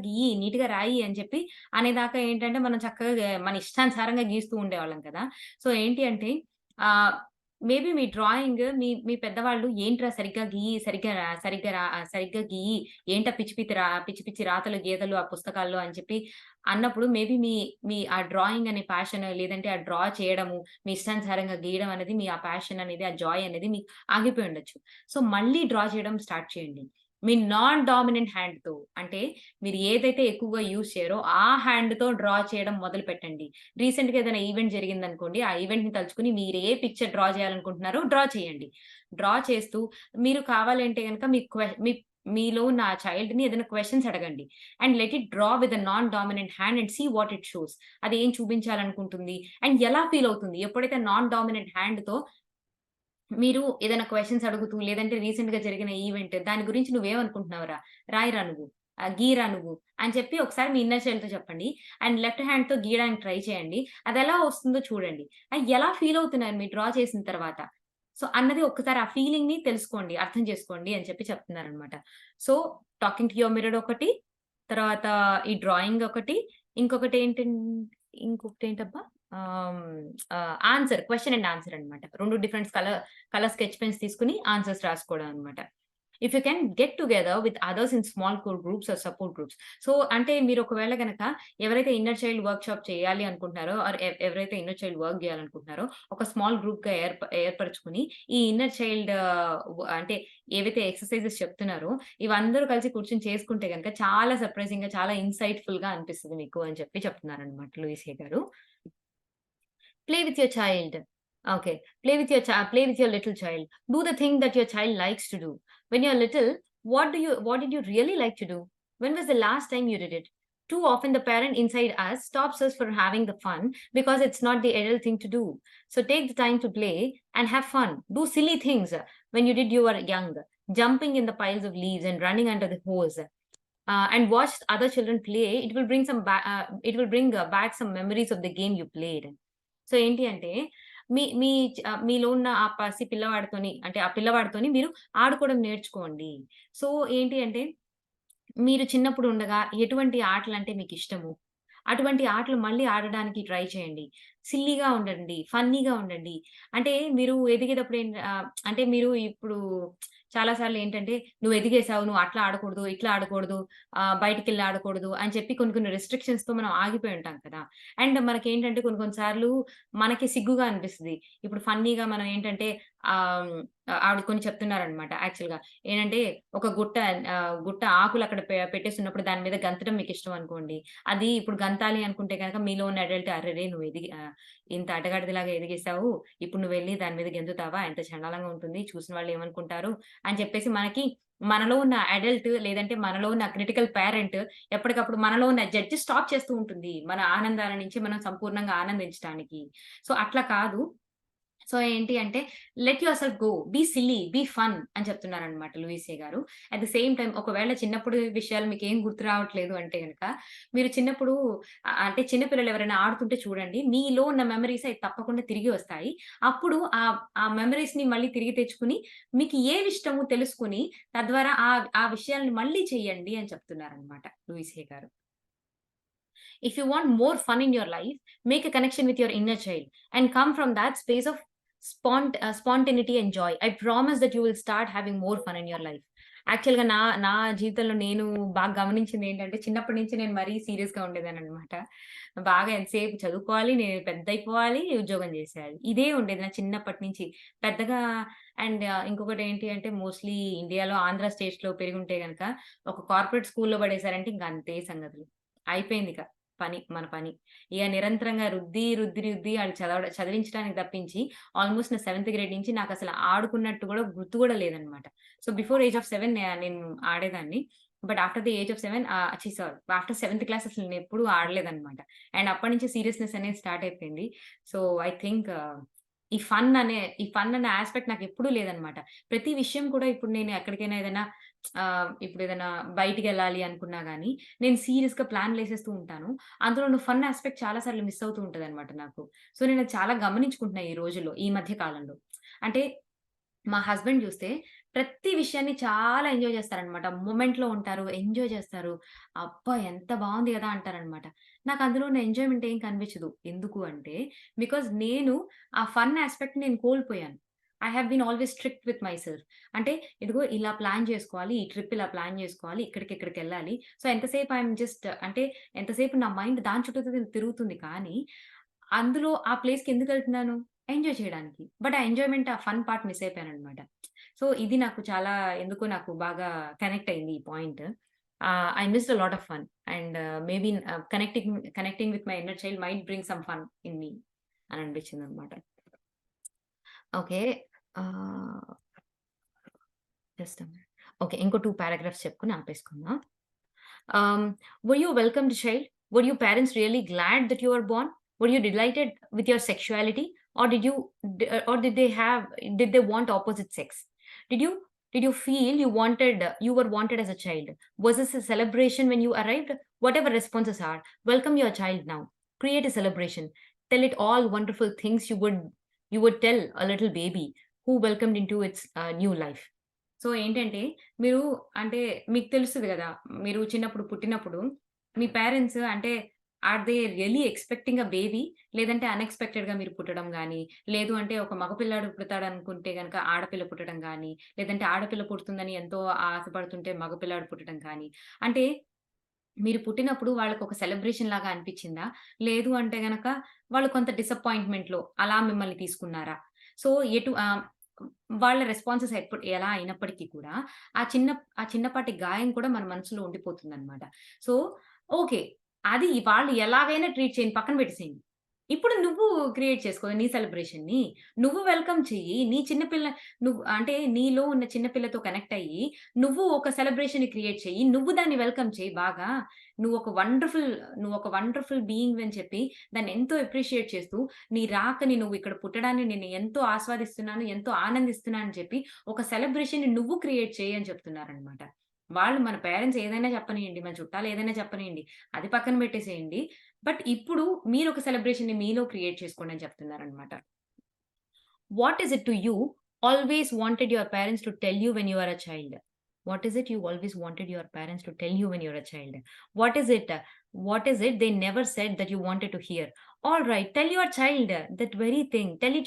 గీయి, నీట్‌గా రాయి" అని చెప్పి అనేదాకా ఏంటంటే, మనం చక్కగా మన ఇష్టానుసారంగా గీస్తూ ఉండేవాళ్ళం కదా! సో, ఏంటి అంటే ఆహ్ మేబీ మీ డ్రాయింగ్ మీ పెద్దవాళ్ళు "ఏంట్రా సరిగ్గా గీయి, సరిగ్గా గీయి, ఏంటా పిచ్చి పిచ్చి రాతలు, గీతలు ఆ పుస్తకాల్లో" అని చెప్పి అన్నప్పుడు మేబీ మీ మీ ఆ డ్రాయింగ్ అనే ప్యాషన్ లేదంటే ఆ డ్రా చేయడము, మీ ఇష్టానుసారంగా గీయడం అనేది మీ ఆ ప్యాషన్ అనేది, ఆ జాయ్ అనేది మీకు ఆగిపోయి ఉండొచ్చు. సో, మళ్ళీ డ్రా చేయడం స్టార్ట్ చేయండి. మీ నాన్ డామినెంట్ హ్యాండ్‌తో అంటే మీరు ఏదైతే ఎక్కువగా యూజ్ చేయరో ఆ హ్యాండ్‌తో డ్రా చేయడం మొదలుపెట్టండి. రీసెంట్‌గా ఏదైనా ఈవెంట్ జరిగిందనుకోండి. ఆ ఈవెంట్‌ని తలుచుకొని మీరు ఏ పిక్చర్ డ్రా చేయాలనుకుంటున్నారో డ్రా చేయండి. డ్రా చేస్తూ మీరు కావాలంటే గనక మీలో ఉన్న ఆ చైల్డ్‌ని ఏదైనా క్వెషన్స్ అడగండి. And let it draw with a non dominant hand and see what it shows. అది ఏం చూపించాలనుకుంటుంది అండ్ ఎలా ఫీల్ అవుతుంది. ఎప్పుడైతే నాన్ డామినెంట్ హ్యాండ్‌తో మీరు ఏదైనా క్వెషన్స్ అడుగుతూ, లేదంటే రీసెంట్‌గా జరిగిన ఈవెంట్ దాని గురించి నువ్వేమనుకుంటున్నావురా? రాయిరా నువ్వు. గీరా నువ్వు అని చెప్పి ఒకసారి మీ ఇన్నర్ చైల్డ్‌తో చెప్పండి. అండ్ లెఫ్ట్ హ్యాండ్‌తో గీయడానికి ట్రై చేయండి. అదెలా వస్తుందో చూడండి. ఎలా ఫీల్ అవుతున్నారు మీరు డ్రా చేసిన తర్వాత? సో, అన్నది ఒక్కసారి ఆ ఫీలింగ్‌ని తెలుసుకోండి. అర్థం చేసుకోండి అని చెప్పి చెప్తున్నారనమాట. So, talking to your mirror ఒకటి, తర్వాత ఈ డ్రాయింగ్ ఒకటి, ఇంకొకటేంటం ఇంకొకటేంటబ్బా? ఆహ్, ఆన్సర్ క్వెషన్ అండ్ ఆన్సర్ అన్నమాట. 2 డిఫరెంట్ కలర్ స్కెచ్ పెన్స్ తీసుకొని ఆన్సర్స్ రాసుకోవడం అన్నమాట. If you can get together with others in small core groups or support groups. So, అంటే మీరు ఒకవేళ గనక ఎవరైతే ఇన్నర్ చైల్డ్ వర్క్‌షాప్ చేయాలి అనుకుంటున్నారో ఆర్ ఎవరైతే ఇన్నర్ చైల్డ్ వర్క్ జేయాలనుకుంటున్నారో ఒక స్మాల్ గ్రూప్‌గా ఏర్పరచుకొని ఈ ఇన్నర్ చైల్డ్ అంటే ఏవైతే ఎక్సర్‌సైజెస్ చెప్తున్నారో ఇవందరూ కలిసి కూర్చొని చేసుకుంటే గనక చాలా సర్ప్రైజింగ్‌గా, చాలా ఇన్‌సైట్‌ఫుల్‌గా అనిపిస్తది మీకు అని చెప్పి చెప్తున్నారనమాట లూయిస్ హే గారు. Play with your child. Okay. Play with your little child. Do the thing that your child likes to do. When you're little, what did you really like to do? When was the last time you did it? Too often the parent inside us stops us from having the fun because it's not the adult thing to do. So take the time to play and have fun. Do silly things when you were young, jumping in the piles of leaves and running under the hose. And watch other children play. It will bring back some memories of the game you played. So, ఏంటి అంటే మీలో ఉన్న ఆ పసి పిల్లవాడితోని అంటే ఆ పిల్లవాడితోని మీరు ఆడుకోవడం నేర్చుకోండి. సో, ఏంటి అంటే మీరు చిన్నప్పుడు ఉండగా ఎటువంటి ఆటలంటే మీకిష్టము? అటువంటి ఆటలు మళ్ళీ ఆడడానికి ట్రై చేయండి. సిల్లీగా ఉండండి. ఫన్నీగా ఉండండి. అంటే మీరు ఎదిగేటప్పుడు అంటే మీరు ఇప్పుడు చాలా సార్లు ఏంటంటే నువ్వు ఎదిగేసావు. నువ్వు అట్లా ఆడకూడదు, ఇట్లా ఆడకూడదు, బయటికెళ్ళి ఆడకూడదు అని చెప్పి కొన్ని కొన్ని రిస్ట్రిక్షన్స్‌తో మనం ఆగిపోయి ఉంటాం కదా! అండ్ మనకేంటంటే కొన్ని కొన్ని సార్లు మనకి సిగ్గుగా అనిపిస్తది. ఇప్పుడు ఫన్నీగా మనం ఏంటంటే ఆహ్, ఆవిడ కొన్ని చెప్తున్నారనమాట యాక్చువల్‌గా. ఏంటంటే ఒక గుట్ట ఆకులు అక్కడ పెట్టేసున్నప్పుడు దాని మీద గంతడం మీకిష్టం అనుకోండి. అది ఇప్పుడు గంతాలి అనుకుంటే గనక మీలో ఉన్న అడల్ట్ అరెరే! ఇంత అడ్డగాడిదలాగా ఎదిగేసావు. ఇప్పుడు నువ్వెళ్లి దాని మీద గెంతుతావా? ఎంత చండాలంగా ఉంటుంది. చూసిన వాళ్ళు ఏమనుకుంటారు? అని చెప్పేసి మనలో ఉన్న అడల్ట్ లేదంటే మనలో ఉన్న క్రిటికల్ పేరెంట్ ఎప్పటికప్పుడు మనలో ఉన్న జడ్జ్ స్టాప్ చేస్తూ ఉంటుంది. మన ఆనందాల నుంచి మనం సంపూర్ణంగా ఆనందించటానికి. సో, అట్లా కాదు. సో, ఏంటి అంటే let yourself go. Be silly, be fun అని చెప్తున్నారనమాట లూయిసే గారు. అట్ ద సేమ్ టైమ్ ఒకవేళ చిన్నప్పుడు విషయాలు మీకేం గుర్తు రావట్లేదు అంటే గనక, మీరు చిన్నప్పుడు అంటే చిన్న పిల్లలు ఎవరైనా ఆడుతుంటే చూడండి. మీలో ఉన్న మెమోరీస్ అయి తప్పకుండా తిరిగి వస్తాయి. అప్పుడు ఆ మెమోరీస్‌ని మళ్ళీ తిరిగి తెచ్చుకొని, మీకు ఏవిష్టమో తెలుసుకొని, తద్వారా ఆ విషయాలను మళ్ళీ చేయండి అని చెప్తున్నారనమాట లూయిసే గారు. If you want more fun in your life, make a connection with your inner child and come from that space of spontaneity and joy. I promise that you will start having more fun in your life. యాక్చువల్‌గా నా జీవితంలో నేను బాగా గమనించిందేంటంటే, చిన్నప్పటి నుంచి నేను మరీ సీరియస్‌గా ఉండేదాన్ననమాట. బాగా ఎంతసేపు చదువుకోవాలి, నేను పెద్దయిపోవాలి, ఉద్యోగం చేసేయాలి. ఇదే ఉండేది నా చిన్నప్పటి నుంచి. పెద్దగా అండ్ ఇంకొకటేంటి అంటే, మోస్ట్‌లీ ఇండియాలో ఆంధ్ర స్టేట్స్‌లో పెరిగుంటే గనక, ఒక కార్పొరేట్ స్కూల్‌లో పడేసారంటే ఇంక అంతే సంగతులు. అయిపోయిందిక మన పని. ఇగ నిరంతరంగా రుద్ది ఆళ్ళు చదివించడానికి తప్పించి ఆల్‌మోస్ట్ నా సెవెంత్ గ్రేడ్ నుంచి నాకసల ఆడుకున్నట్టు గూడా గుర్తు గూడా లేదనమాట. సో, బిఫోర్ ఏజ్ ఆఫ్ 7 నేను ఆడేదాన్ని. But after the age of 7 sorry after seventh class అసలు నేనెప్పుడూ ఆడలేదనమాట. అండ్ అప్పటినుంచి సీరియస్‌నెస్ అనేది స్టార్ట్ అయిపోయింది. సో, ఐ థింక్ ఈ ఫన్ అనే యాస్పెక్ట్ నాకెప్పుడూ లేదనమాట. ప్రతి విషయం కూడా ఇప్పుడు నేను ఎక్కడికైనా ఇప్పుడేదైనా బయటికెళ్ళాలి అనుకున్నా గానీ, నేను సీరియస్‌గా ప్లాన్‌లేసేస్తూ ఉంటాను. అందులోను ఫన్ యాస్పెక్ట్ చాలా సార్లు మిస్ అవుతూ ఉంటదనమాట నాకు. సో, నేనది చాలా గమనించుకుంటున్నా ఈ రోజుల్లో, ఈ మధ్య కాలంలో. అంటే మా హస్బెండ్ జూస్తే ప్రతి విషయాన్ని చాలా ఎంజాయ్ చేస్తారనమాట. మొమెంట్‌లో ఉంటారు. ఎంజాయ్ చేస్తారు. అబ్బా! ఎంత బావుంది గదా! అంటారనమాట. నాకు అందులో ఉన్న ఎంజాయ్‌మెంట్ ఏం కనిపించదు. ఎందుకు అంటే, బికాజ్ నేను ఆ ఫన్ యాస్పెక్ట్ నేను కోల్పోయాను. I have been always strict with myself. అంటే ఇదిగో ఇలా ప్లాన్ చేసుకోవాలి. ఈ ట్రిప్ ఇలా ప్లాన్ చేసుకోవాలి. ఇక్కడికెళ్ళాలి. సో, ఎంతసేపు ఐయామ్ జస్ట్ అంటే ఎంతసేపు నా మైండ్ దాని చుట్టూ తిరుగుతుంది కానీ, అందులో ఆ ప్లేస్‌కి ఎందుకెళ్తున్నాను? ఎంజాయ్ చేయడానికి. బట్ ఆ ఎంజాయ్‌మెంట్, ఆ ఫన్ పార్ట్ మిస్ అయిపోయాననమాట. సో, ఇది నాకు చాలా ఎందుకో నాకు బాగా కనెక్ట్ అయింది ఈ point. I missed a lot of fun and maybe connecting with my inner child might bring some fun in me అని అనిపించిందనమాట. ఓకే. ఆహ్, జస్ట్ ఎ మినిట్. ఓకే. ఇంకో 2 పారాగ్రాఫ్స్ చెప్పుకొని ఆపేసుకుందాం. Were you a welcomed child? Were your parents really glad that you were born? Were you delighted with your sexuality, or or did they want opposite sex? Did you did you feel you were wanted as a child? Was this a celebration when you arrived? Whatever responses are, welcome your child now. Create a celebration. Tell it all wonderful things you would tell a little baby who welcomed into its new life. So, ఏంటంటే మీరు అంటే మీకు తెలుస్తది గదా! మీరు చిన్నప్పుడు పుట్టినప్పుడు మీ పేరెంట్స్ అంటే are they really expecting a baby? లేదంటే అన్‌ఎక్స్‌పెక్టెడ్‌గా మీరు పుట్టడం గాని, లేదు అంటే ఒక మగ పిల్లాడు పుడతాడనుకుంటే గనక ఆడపిల్ల పుట్టడం గాని, లేదంటే ఆడపిల్ల పుడుతుందని ఎంతో ఆశపడుతుంటే మగ పిల్లాడు పుట్టడం కానీ, అంటే మీరు పుట్టినప్పుడు వాళ్ళకొక సెలబ్రేషన్ లాగా అనిపిచ్చిందా? లేదు అంటే గనక వాళ్ళు కొంత డిసప్పాయింట్‌మెంట్‌లో అలా మిమ్మల్ని తీసుకున్నారా? సో, వాళ్ళ రెస్పాన్సెస్ ఎలా అయినప్పటికీ కూడా ఆ చిన్న ఆ చిన్నపాటి గాయం కూడా మన మనసులో ఉండిపోతుందనమాట. So, okay. అది వాళ్ళు ఎలాగైనా ట్రీట్ చేయండి. పక్కన పెట్టేసేయండి. ఇప్పుడు నువ్వు క్రియేట్ చేసుకో నీ సెలబ్రేషన్‌ని. నువ్వు వెల్కమ్ చెయ్యి. నీ చిన్న పిల్ల నువ్వు అంటే నీలో ఉన్న చిన్న పిల్లతో కనెక్ట్ అయ్యి, నువ్వు ఒక సెలబ్రేషన్‌ని క్రియేట్ చెయ్యి. నువ్వు దాన్ని వెల్కమ్ చెయ్యి బాగా. నువ్వొక వండర్‌ఫుల్ బీయింగ్ అని చెప్పి దాన్ని ఎంతో అప్రిషియేట్ చేస్తూ, నీ రాకని నువ్వు ఇక్కడ పుట్టడాన్ని నేను ఎంతో ఆస్వాదిస్తున్నాను, ఎంతో ఆనందిస్తున్నాను అని చెప్పి ఒక సెలబ్రేషన్‌ని నువ్వు క్రియేట్ చెయ్యి అని చెప్తున్నారనమాట. వాళ్ళు మన పేరెంట్స్ ఏదైనా చెప్పనియండి, మన చుట్టాలు ఏదైనా చెప్పనియండి, అది పక్కన పెట్టేసేయండి. బట్ ఇప్పుడు మీరొక సెలబ్రేషన్‌ని మీలో క్రియేట్ చేసుకోండి అని చెప్తున్నారనమాట. What is it to you always wanted your parents to tell you when you are a child? What is it you always wanted your parents to tell you when you're a child? What is it? What is it they never said that you wanted to hear? All right, tell your child that very thing. Tell it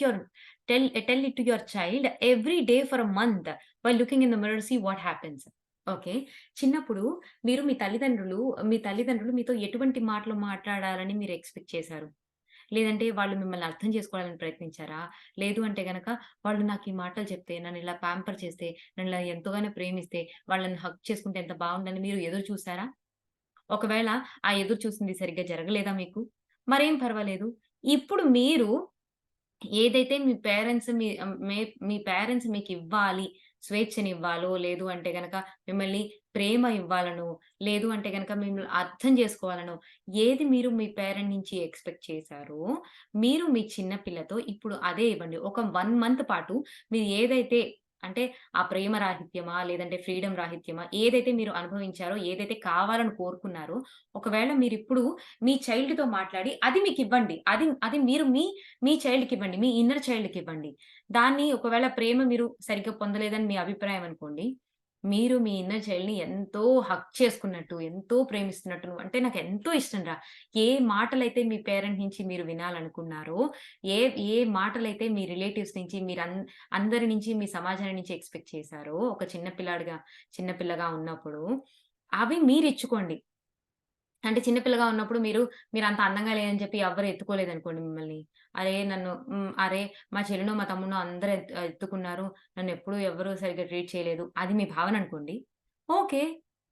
to your child every day for a month while looking in the mirror. See what happens. Okay. చిన్నప్పుడు మీరు మీ తల్లిదండ్రులు మీతో ఎటువంటి మాటలు మాట్లాడాలని మీరు expect చేశారు? లేదంటే వాళ్ళు మిమ్మల్ని అర్థం చేసుకోవడానికి ప్రయత్నించారా? లేదు అంటే గనక వాళ్ళు నాకు ఈ మాటలు చెప్తే, నన్నిలా ప్యాంపర్ చేస్తే, నన్నిలా ఎంతగానో ప్రేమిస్తే, వాళ్ళని హగ్ చేసుకుంటే ఎంత బావుండని మీరు ఎదురు చూసారా? ఒకవేళ ఆ ఎదురు చూసింది సరిగ్గా జరగలేదా మీకు? మరేం పర్వాలేదు. ఇప్పుడు మీరు ఏదైతే మీ పేరెంట్స్ మీకివ్వాలి, స్వేచ్ఛనివ్వాలో, లేదు అంటే గనక మిమ్మల్ని ప్రేమ ఇవ్వాలనో, లేదు అంటే గనక మిమ్మల్ని అర్థం జేసుకోవాలనో, ఏది మీరు మీ పేరెంట్ నుంచి ఎక్స్‌పెక్ట్ చేశారో, మీరు మీ చిన్న పిల్లతో ఇప్పుడు అదే ఇవ్వండి. ఒక 1 మంత్ పాటు మీరు ఏదైతే అంటే ఆ ప్రేమ రాహిత్యమా, లేదంటే ఫ్రీడమ్ రాహిత్యమా, ఏదైతే మీరు అనుభవించారో, ఏదైతే కావాలని కోరుకున్నారో, ఒకవేళ మీరిప్పుడు మీ చైల్డ్‌తో మాట్లాడి అది మీకివ్వండి. అది అది మీరు మీ చైల్డ్‌కివ్వండి. మీ ఇన్నర్ చైల్డ్‌కివ్వండి. దాన్ని ఒకవేళ ప్రేమ మీరు సరిగ్గా పొందలేదని మీ అభిప్రాయం అనుకోండి. మీరు మీ ఇన్నర్ చైల్డ్‌ని ఎంతో హగ్ చేసుకున్నట్టు, ఎంతో ప్రేమిస్తున్నట్టు "నువ్వంటే నాకెంతో ఇష్టంరా." ఏ మాటలైతే మీ పేరెంట్ నుంచి మీరు వినాలనుకున్నారో, ఏ ఏ మాటలైతే మీ రిలేటివ్స్ నుంచి అందరి నుంచి, మీ సమాజాన్ని నుంచి ఎక్స్‌పెక్ట్ చేశారో, ఒక చిన్న పిల్లగా ఉన్నప్పుడు, అవి మీరిచ్చుకోండి. అంటే చిన్న పిల్లగా ఉన్నప్పుడు మీరంత అందంగా లేరని చెప్పి ఎవ్వరు ఎత్తుకోలేదనుకోండి మిమ్మల్ని. అరే మా చెల్లినో, మా తమ్ముడినో అందరూ ఎత్తుకున్నారు. నన్నెప్పుడు ఎవ్వరు సరిగ్గా ట్రీట్ చేయలేదు. అది మీ భావననుకోండి. ఓకే.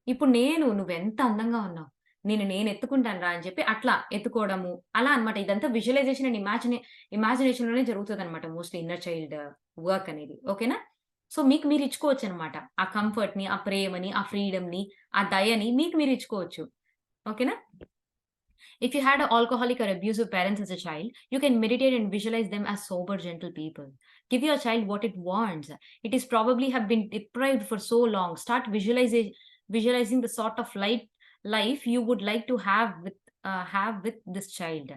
ఇప్పుడు నువ్వెంత అందంగా ఉన్నావు. నేను ఎత్తుకుంటాను రా అని చెప్పి అట్లా ఎత్తుకోవడము. అలా అన్నమాట. ఇదంతా విజువలైజేషన్ అండ్ ఇమాజినేషన్‌లోనే జరుగుతదన్నమాట మోస్ట్‌లీ ఇన్నర్ చైల్డ్ వర్క్ అనేది. ఓకేనా? సో, మీకు మీరు ఇచ్చుకోవచ్చన్నమాట. ఆ కంఫర్ట్‌ని, ఆ ప్రేమని, ఆ ఫ్రీడమ్‌ని, ఆ దయని మీకు మీరు ఇచ్చుకోవచ్చు. ఓకేనా? If you had alcoholic or abusive parents as a child, you can meditate and visualize them as sober, gentle people. Give your child what it wants. It is probably have been deprived for so long. Start visualizing the sort of life you would like to have with this child.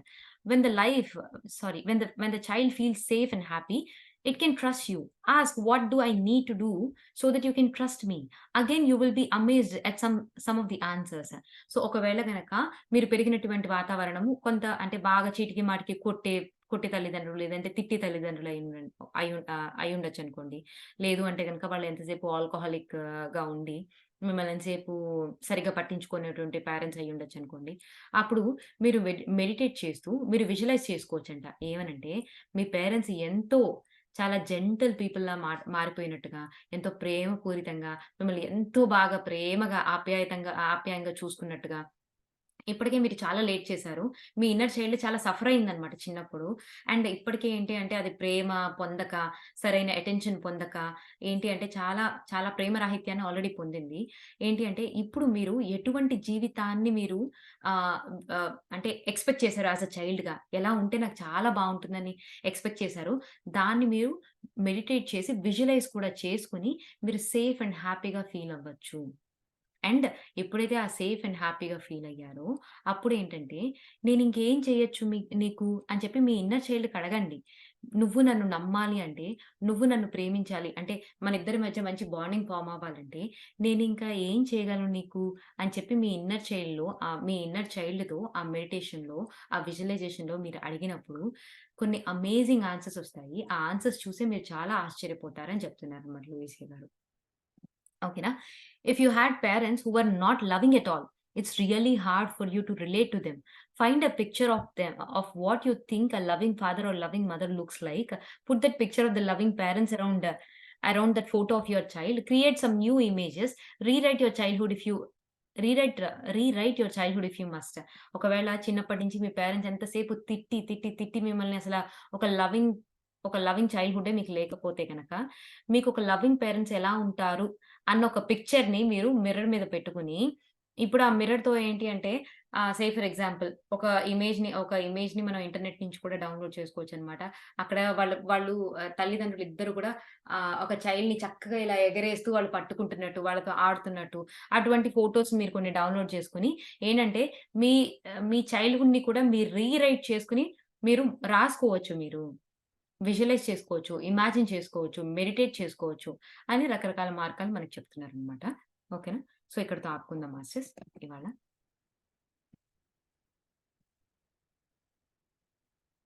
When the life, sorry, when the child feels safe and happy, it can trust you. Ask, what do I need to do so that you can trust me? Again, you will be amazed at some of the answers. So, ఒకవేళ గనక మీరు పెరిగినటువంటి వాతావరణము కొంత అంటే బాగా చీటికి మాటికి కొట్టి తల్లిదండ్రులు, లేదంటే తిట్టి తల్లిదండ్రులు అయ్యుండొచ్చనుకోండి. లేదు అంటే గనక వాళ్ళు ఎంతసేపు ఆల్కహాలిక్‌గా ఉండి, మిమ్మల్ని ఎంతసేపు సరిగ్గా పట్టించుకోనటువంటి పేరెంట్స్ అయ్యుండొచ్చనుకోండి. అప్పుడు మీరు మెడిటేట్ చేస్తూ మీరు విజువలైజ్ చేసుకోవచ్చంట. ఏమనంటే, మీ పేరెంట్స్ ఎంతో చాలా జెంటిల్ పీపుల్‌లా మారిపోయినట్టుగా, ఎంతో ప్రేమపూరితంగా, మిమ్మల్ని ఎంతో బాగా ప్రేమగా, ఆప్యాయంగా చూసుకున్నట్టుగా. ఇప్పటికే మీరు చాలా లేట్ చేశారు. మీ ఇన్నర్ చైల్డ్ చాలా సఫర్ అయిందనమాట చిన్నప్పుడు. అండ్ ఇప్పటికి ఏంటి అంటే అది ప్రేమ పొందక, సరైన అటెన్షన్ పొందక, ఏంటి అంటే చాలా, చాలా ప్రేమ రాహిత్యాన్ని ఆల్రెడీ పొందింది. ఏంటి అంటే ఇప్పుడు మీరు ఎటువంటి జీవితాన్ని మీరు ఆహ్, అంటే ఎక్స్‌పెక్ట్ చేశారు యాస్ ఎ చైల్డ్‌గా. ఎలా ఉంటే నాకు చాలా బావుంటుందని ఎక్స్‌పెక్ట్ చేశారు. దాన్ని మీరు మెడిటేట్ చేసి విజువలైజ్ కూడా చేసుకొని మీరు సేఫ్ అండ్ హ్యాపీగా ఫీల్ అవ్వచ్చు. అండ్ ఎప్పుడైతే ఆ సేఫ్ అండ్ హ్యాపీగా ఫీల్ అయ్యారో, అప్పుడేంటంటే నేనింకేం చేయొచ్చు నీకు అని చెప్పి మీ ఇన్నర్ చైల్డ్‌కి అడగండి. నువ్వు నన్ను నమ్మాలి అంటే, నువ్వు నన్ను ప్రేమించాలి అంటే, మనిద్దరి మధ్య మంచి బాండింగ్ ఫార్మ్ అవ్వాలంటే, నేనింకా ఏం చేయగలను నీకు అని చెప్పి మీ ఇన్నర్ చైల్డ్‌తో ఆ మెడిటేషన్‌లో, ఆ విజువలైజేషన్‌లో మీరు అడిగినప్పుడు కొన్ని అమేజింగ్ ఆన్సర్స్ ఒస్తాయి. ఆ ఆన్సర్స్ చూసి మీరు చాలా ఆశ్చర్యపోతారని చెప్తున్నారన్నమాట లూయిస్ గారు. ఓకేనా? If you had parents who were not loving at all, it's really hard for you to relate to them. Find a picture of them of what you think a loving father or loving mother looks like. Put that picture of the loving parents around that photo of your child. Create some new images. Rewrite your childhood if you rewrite rewrite your childhood if you must. ఒకవేళ చిన్నప్పటి నుంచి మీ parents ఎంతసేపు తిట్టి మిమ్మల్ని ఒక loving ఒక loving చైల్డ్‌హుడ్డే మీకు లేకపోతే గనక, మీకొక లవింగ్ పేరెంట్స్ ఎలా ఉంటారు అన్న ఒక పిక్చర్‌ని మీరు మిర్రర్ మీద పెట్టుకొని, ఇప్పుడు ఆ మిర్రర్‌తో ఏంటి అంటే సే ఫర్ ఎగ్జాంపుల్ ఒక ఇమేజ్‌ని మనం ఇంటర్నెట్ నుంచి కూడా డౌన్‌లోడ్ చేసుకోవచ్చనమాట. అక్కడ వాళ్ళు తల్లిదండ్రులు ఇద్దరు కూడా ఒక చైల్డ్‌ని చక్కగా ఇలా ఎగరేస్తూ వాళ్ళు పట్టుకుంటున్నట్టు, వాళ్ళతో ఆడుతున్నట్టు, అటువంటి ఫోటోస్ మీరు కొన్ని డౌన్‌లోడ్ చేసుకొని, ఏంటంటే మీ చైల్డ్‌హుడ్‌ని కూడా మీరు రీరైట్ చేసుకొని, మీరు రాసుకోవచ్చు మీరు. విజువలైజ్ చేసుకోవచ్చు, ఇమాజిన్ చేసుకోవచ్చు, మెడిటేట్ చేసుకోవచ్చు అని రకరకాల మార్గాలు మనకు చెప్తున్నారనమాట. ఓకేనా? సో, ఇక్కడితో ఆపుకుందాం మాస్టర్స్ ఇవాళ.